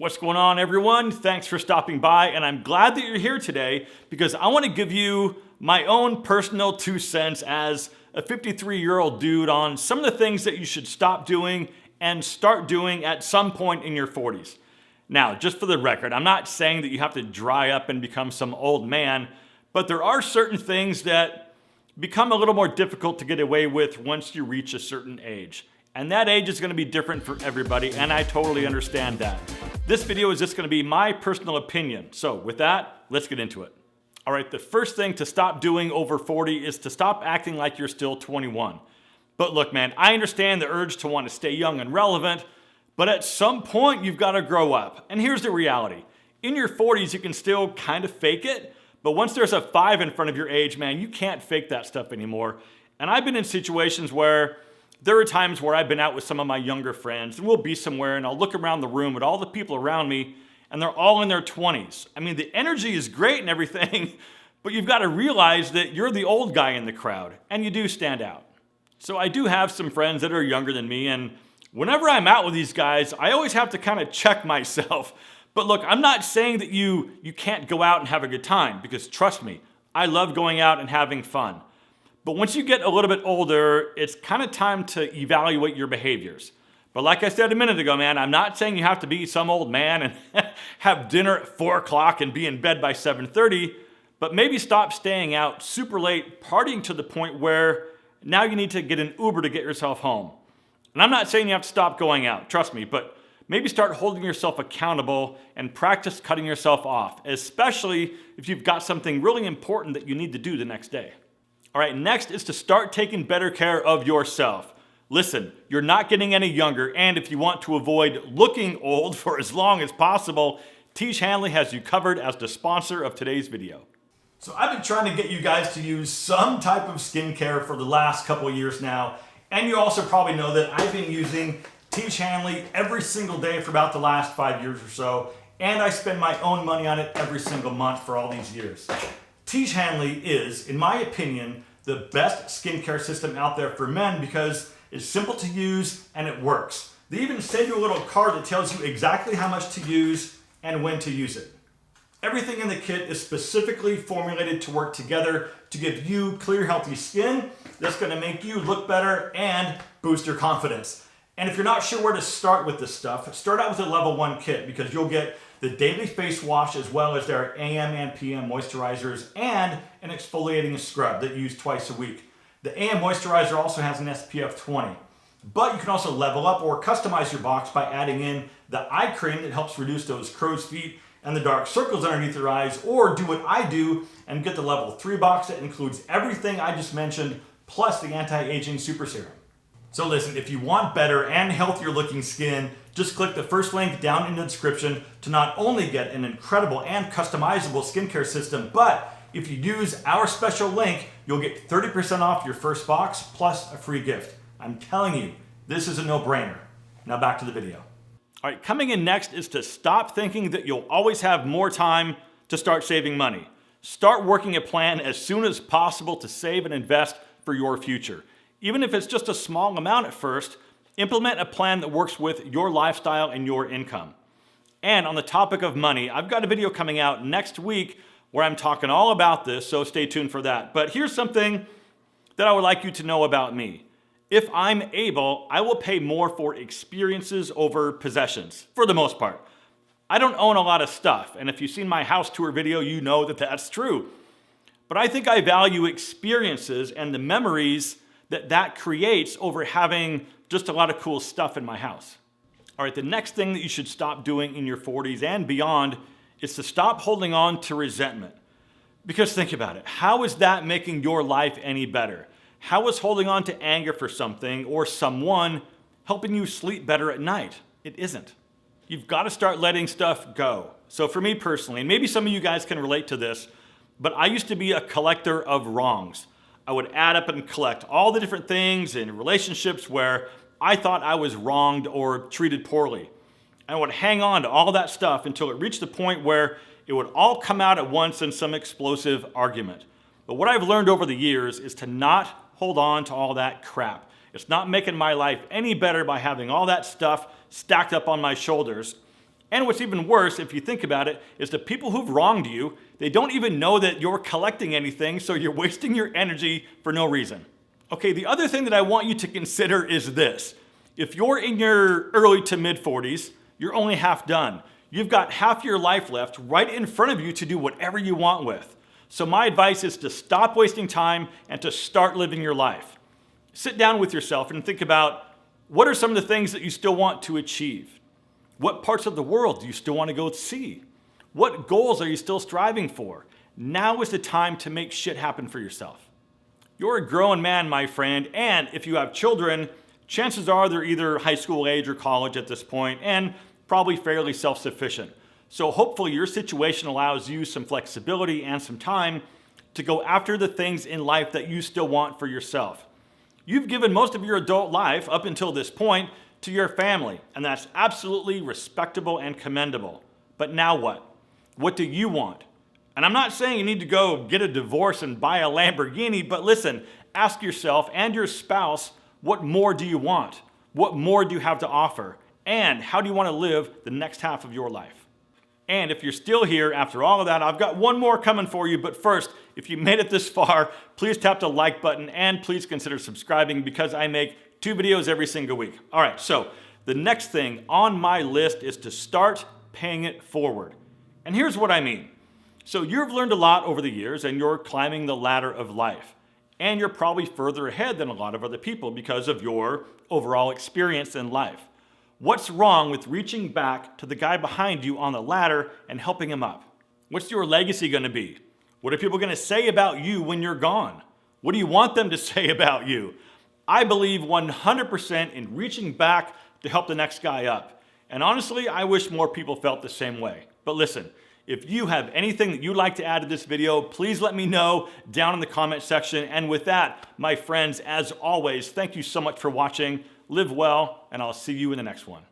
What's going on, everyone? Thanks for stopping by, and I'm glad that you're here today because I want to give you my own personal 2 cents as a 53-year-old dude on some of the things that you should stop doing and start doing at some point in your 40s. Now, just for the record, I'm not saying that you have to dry up and become some old man, but there are certain things that become a little more difficult to get away with once you reach a certain age. And that age is going to be different for everybody, and I totally understand that. This video is just going to be my personal opinion. So with that, let's get into it. All right, the first thing to stop doing over 40 is to stop acting like you're still 21. But look, man, I understand the urge to want to stay young and relevant, but at some point you've got to grow up. And here's the reality. In your 40s, you can still kind of fake it, but once there's a 5 in front of your age, man, you can't fake that stuff anymore. And I've been in situations where there are times where I've been out with some of my younger friends and we'll be somewhere and I'll look around the room at all the people around me and they're all in their 20s. I mean, the energy is great and everything, but you've got to realize that you're the old guy in the crowd and you do stand out. So I do have some friends that are younger than me, and whenever I'm out with these guys, I always have to kind of check myself. But look, I'm not saying that you can't go out and have a good time, because trust me, I love going out and having fun. But once you get a little bit older, it's kind of time to evaluate your behaviors. But like I said a minute ago, man, I'm not saying you have to be some old man and have dinner at 4 o'clock and be in bed by 7:30, but maybe stop staying out super late, partying to the point where now you need to get an Uber to get yourself home. And I'm not saying you have to stop going out, trust me, but maybe start holding yourself accountable and practice cutting yourself off, especially if you've got something really important that you need to do the next day. All right, next is to start taking better care of yourself. Listen, you're not getting any younger, and if you want to avoid looking old for as long as possible, Tiege Hanley has you covered as the sponsor of today's video. So I've been trying to get you guys to use some type of skincare for the last couple of years now, and you also probably know that I've been using Tiege Hanley every single day for about the last 5 years or so, and I spend my own money on it every single month for all these years. Tiege Hanley is, in my opinion, the best skincare system out there for men because it's simple to use and it works. They even send you a little card that tells you exactly how much to use and when to use it. Everything in the kit is specifically formulated to work together to give you clear, healthy skin that's going to make you look better and boost your confidence. And if you're not sure where to start with this stuff, start out with a level 1 kit because you'll get the daily face wash as well as their AM and PM moisturizers and an exfoliating scrub that you use twice a week. The AM moisturizer also has an SPF 20. But you can also level up or customize your box by adding in the eye cream that helps reduce those crow's feet and the dark circles underneath your eyes, or do what I do and get the level 3 box that includes everything I just mentioned plus the anti-aging super serum. So listen, if you want better and healthier looking skin, just click the first link down in the description to not only get an incredible and customizable skincare system, but if you use our special link, you'll get 30% off your first box plus a free gift. I'm telling you, this is a no-brainer. Now back to the video. All right, coming in next is to stop thinking that you'll always have more time to start saving money. Start working a plan as soon as possible to save and invest for your future. Even if it's just a small amount at first, implement a plan that works with your lifestyle and your income. And on the topic of money, I've got a video coming out next week where I'm talking all about this, so stay tuned for that. But here's something that I would like you to know about me. If I'm able, I will pay more for experiences over possessions, for the most part. I don't own a lot of stuff, and if you've seen my house tour video, you know that that's true. But I think I value experiences and the memories that creates over having just a lot of cool stuff in my house. All right, the next thing that you should stop doing in your 40s and beyond is to stop holding on to resentment. Because think about it, how is that making your life any better? How is holding on to anger for something or someone helping you sleep better at night? It isn't. You've got to start letting stuff go. So for me personally, and maybe some of you guys can relate to this, but I used to be a collector of wrongs. I would add up and collect all the different things in relationships where I thought I was wronged or treated poorly. I would hang on to all that stuff until it reached the point where it would all come out at once in some explosive argument. But what I've learned over the years is to not hold on to all that crap. It's not making my life any better by having all that stuff stacked up on my shoulders. And what's even worse, if you think about it, is the people who've wronged you, they don't even know that you're collecting anything, so you're wasting your energy for no reason. Okay, the other thing that I want you to consider is this. If you're in your early to mid 40s, you're only half done. You've got half your life left right in front of you to do whatever you want with. So my advice is to stop wasting time and to start living your life. Sit down with yourself and think about what are some of the things that you still want to achieve? What parts of the world do you still want to go see? What goals are you still striving for? Now is the time to make shit happen for yourself. You're a grown man, my friend, and if you have children, chances are they're either high school age or college at this point, and probably fairly self-sufficient. So hopefully your situation allows you some flexibility and some time to go after the things in life that you still want for yourself. You've given most of your adult life up until this point to your family, and that's absolutely respectable and commendable. But now what? What do you want? And I'm not saying you need to go get a divorce and buy a Lamborghini, but listen, ask yourself and your spouse, what more do you want? What more do you have to offer? And how do you want to live the next half of your life? And if you're still here after all of that, I've got one more coming for you. But first, if you made it this far, please tap the like button and please consider subscribing because I make 2 videos every single week. All right, so the next thing on my list is to start paying it forward. And here's what I mean. So you've learned a lot over the years and you're climbing the ladder of life. And you're probably further ahead than a lot of other people because of your overall experience in life. What's wrong with reaching back to the guy behind you on the ladder and helping him up? What's your legacy going to be? What are people going to say about you when you're gone? What do you want them to say about you? I believe 100% in reaching back to help the next guy up. And honestly, I wish more people felt the same way. But listen, if you have anything that you'd like to add to this video, please let me know down in the comment section. And with that, my friends, as always, thank you so much for watching. Live well, and I'll see you in the next one.